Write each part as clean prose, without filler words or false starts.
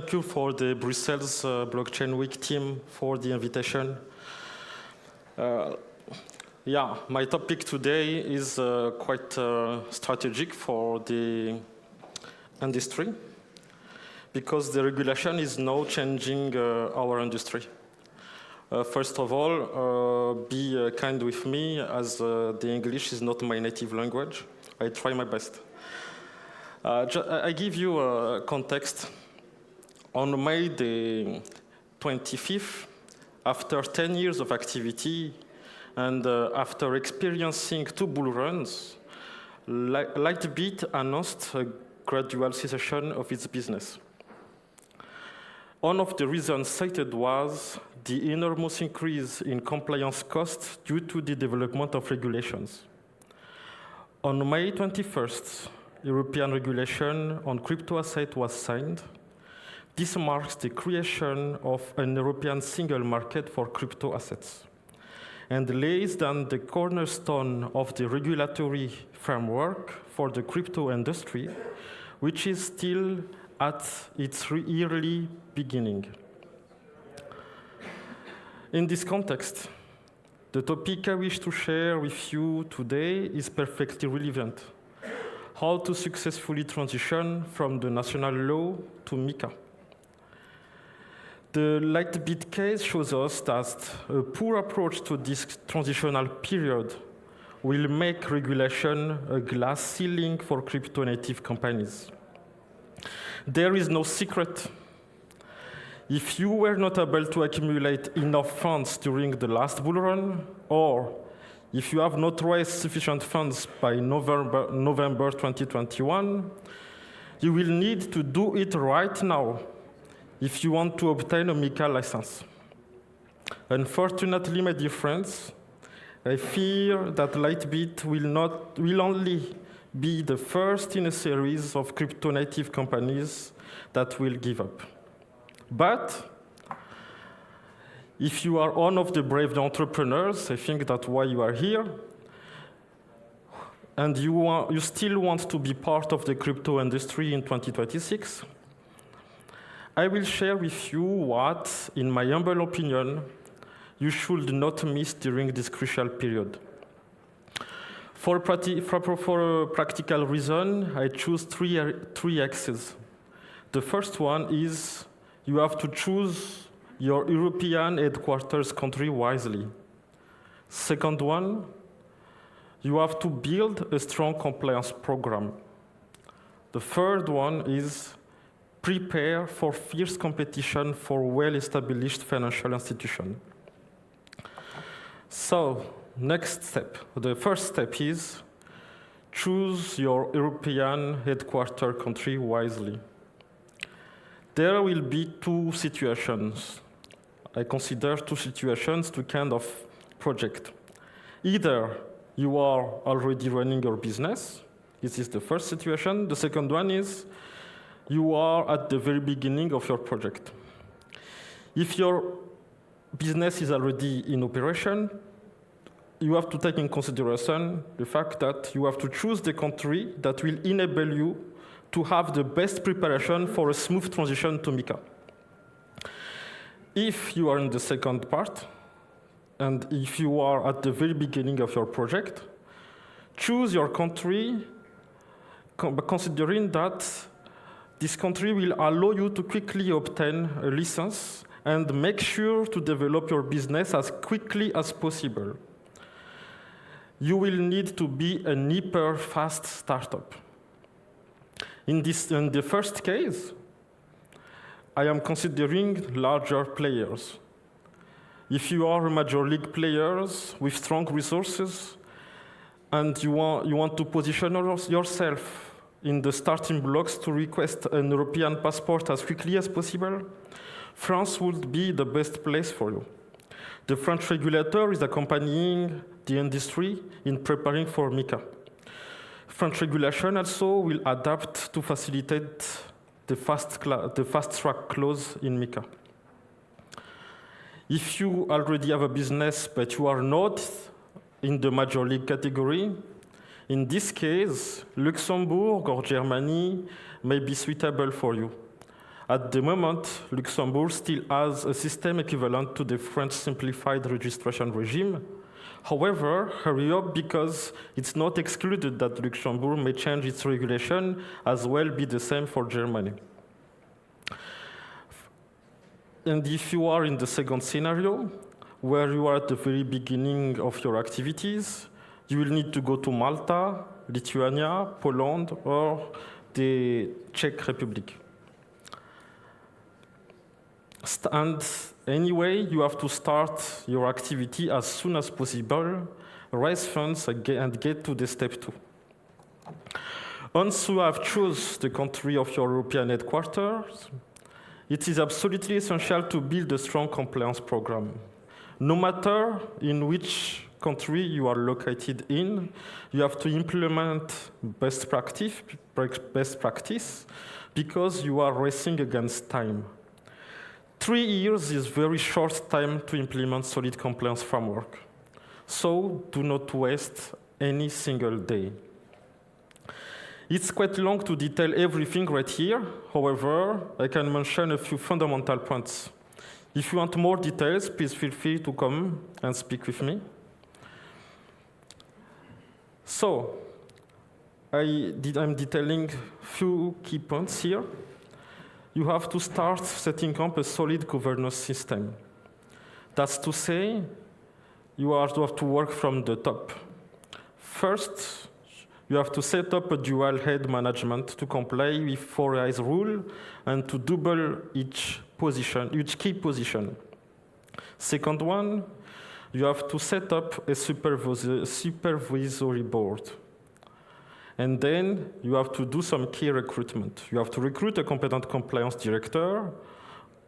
thank you for the Brussels Blockchain Week team for the invitation. My topic today is quite strategic for the industry because the regulation is now changing our industry. First of all, be kind with me as the English is not my native language. I try my best. I give you a context. On May the 25th, after 10 years of activity and after experiencing 2 bull runs, Lightbit announced a gradual cessation of its business. One of the reasons cited was the enormous increase in compliance costs due to the development of regulations. On May 21st, European regulation on crypto asset was signed. This marks the creation of an European single market for crypto assets and lays down the cornerstone of the regulatory framework for the crypto industry, which is still at its early beginning. In this context, the topic I wish to share with you today is perfectly relevant: how to successfully transition from the national law to MiCA. The Lightbit case shows us that a poor approach to this transitional period will make regulation a glass ceiling for crypto-native companies. There is no secret. If you were not able to accumulate enough funds during the last bull run, or if you have not raised sufficient funds by November 2021, you will need to do it right now if you want to obtain a MiCA license. Unfortunately, my dear friends, I fear that Lightbit will only be the first in a series of crypto-native companies that will give up. But if you are one of the brave entrepreneurs, I think that's why you are here, and you still want to be part of the crypto industry in 2026, I will share with you what, in my humble opinion, you should not miss during this crucial period. For a practical reason, I choose three axes. The first one is you have to choose your European headquarters country wisely. Second one, you have to build a strong compliance program. The third one is prepare for fierce competition for well-established financial institutions. So, next step. The first step is choose your European headquarter country wisely. There will be 2 situations. I consider 2 situations, 2 kind of project. Either you are already running your business. This is the first situation. The second one is you are at the very beginning of your project. If your business is already in operation, you have to take in consideration the fact that you have to choose the country that will enable you to have the best preparation for a smooth transition to MiCA. If you are in the second part, and if you are at the very beginning of your project, choose your country considering that this country will allow you to quickly obtain a license and make sure to develop your business as quickly as possible. You will need to be an hyper-fast startup. In the first case, I am considering larger players. If you are a major league player with strong resources and you want to position yourself in the starting blocks to request an European passport as quickly as possible, France would be the best place for you. The French regulator is accompanying the industry in preparing for MiCA. French regulation also will adapt to facilitate the fast-track clause in MiCA. If you already have a business but you are not in the major league category, in this case, Luxembourg or Germany may be suitable for you. At the moment, Luxembourg still has a system equivalent to the French simplified registration regime. However, hurry up, because it's not excluded that Luxembourg may change its regulation as well be the same for Germany. And if you are in the second scenario, where you are at the very beginning of your activities, you will need to go to Malta, Lithuania, Poland, or the Czech Republic. And anyway, you have to start your activity as soon as possible, raise funds, and get to the step 2. Once you have chosen the country of your European headquarters, it is absolutely essential to build a strong compliance program. No matter in which country you are located in, you have to implement best practice because you are racing against time. 3 years is very short time to implement solid compliance framework. So do not waste any single day. It's quite long to detail everything right here. However, I can mention a few fundamental points. If you want more details, please feel free to come and speak with me. So, I'm detailing a few key points here. You have to start setting up a solid governance system. That's to say, you have to work from the top. First, you have to set up a dual head management to comply with 4I's rule and to double each key position. Second one, you have to set up a supervisory board. And then you have to do some key recruitment. You have to recruit a competent compliance director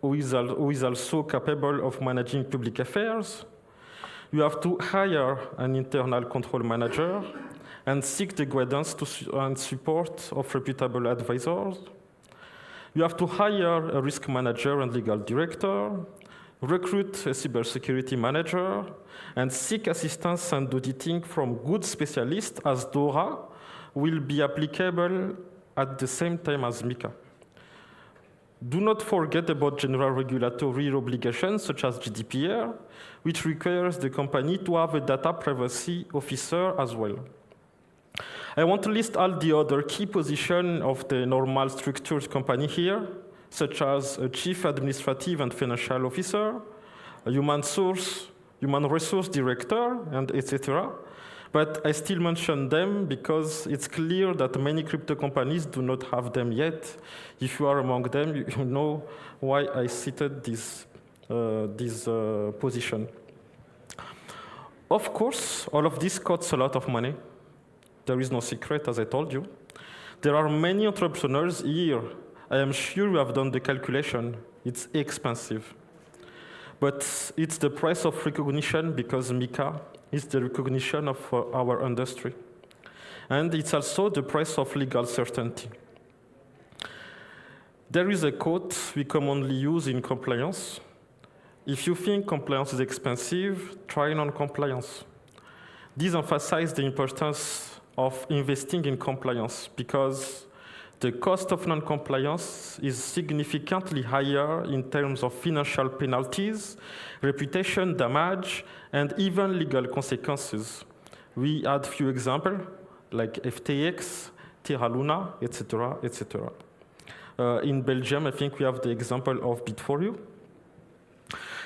who is also capable of managing public affairs. You have to hire an internal control manager and seek the guidance and support of reputable advisors. You have to hire a risk manager and legal director, recruit a cybersecurity manager, and seek assistance and auditing from good specialists, as DORA will be applicable at the same time as MiCA. Do not forget about general regulatory obligations such as GDPR, which requires the company to have a data privacy officer as well. I want to list all the other key positions of the normal structured company here, such as a chief administrative and financial officer, a human resource director, and etc. But I still mention them because it's clear that many crypto companies do not have them yet. If you are among them, you know why I cited this position. Of course, all of this costs a lot of money. There is no secret, as I told you. There are many entrepreneurs here. I am sure you have done the calculation. It's expensive. But it's the price of recognition, because MiCA is the recognition of our industry. And it's also the price of legal certainty. There is a quote we commonly use in compliance. If you think compliance is expensive, try non-compliance. This emphasizes the importance of investing in compliance, because the cost of non-compliance is significantly higher in terms of financial penalties, reputation damage, and even legal consequences. We had few examples, like FTX, Terra Luna, etc., etc. In Belgium, I think we have the example of Bit4You.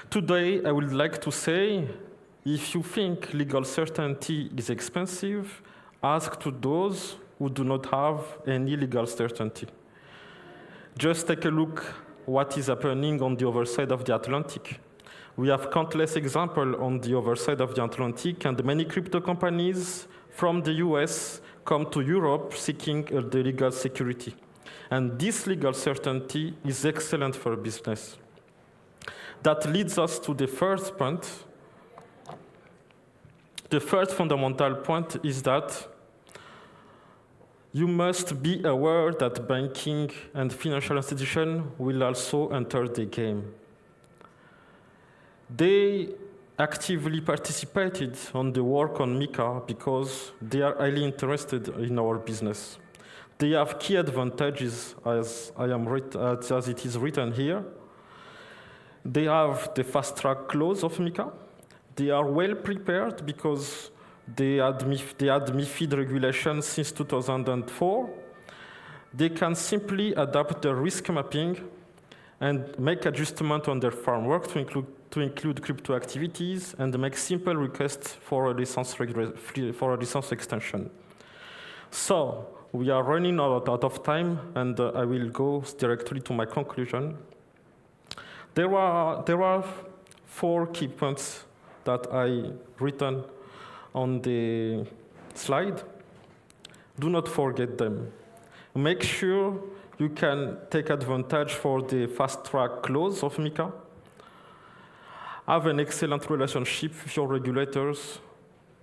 Today, I would like to say, if you think legal certainty is expensive, ask to those who do not have any legal certainty. Just take a look what is happening on the other side of the Atlantic. We have countless examples on the other side of the Atlantic, and many crypto companies from the US come to Europe seeking the legal security. And this legal certainty is excellent for business. That leads us to the first point. The first fundamental point is that you must be aware that banking and financial institutions will also enter the game. They actively participated on the work on MiCA because they are highly interested in our business. They have key advantages as it is written here. They have the fast-track clause of MiCA. They are well prepared because they had MiFID regulation since 2004. They can simply adapt their risk mapping and make adjustments on their framework to include crypto activities and make simple requests for a license extension. So we are running out of time, and I will go directly to my conclusion. There are 4 key points that I written on the slide. Do not forget them. Make sure you can take advantage for the fast-track clause of MiCA. Have an excellent relationship with your regulators.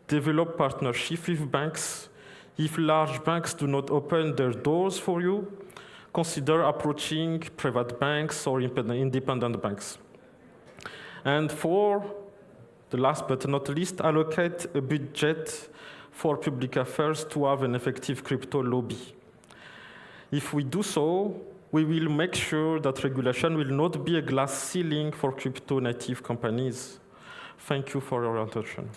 Develop partnership with banks. If large banks do not open their doors for you, consider approaching private banks or independent banks. And for the last but not least, allocate a budget for public affairs to have an effective crypto lobby. If we do so, we will make sure that regulation will not be a glass ceiling for crypto-native companies. Thank you for your attention.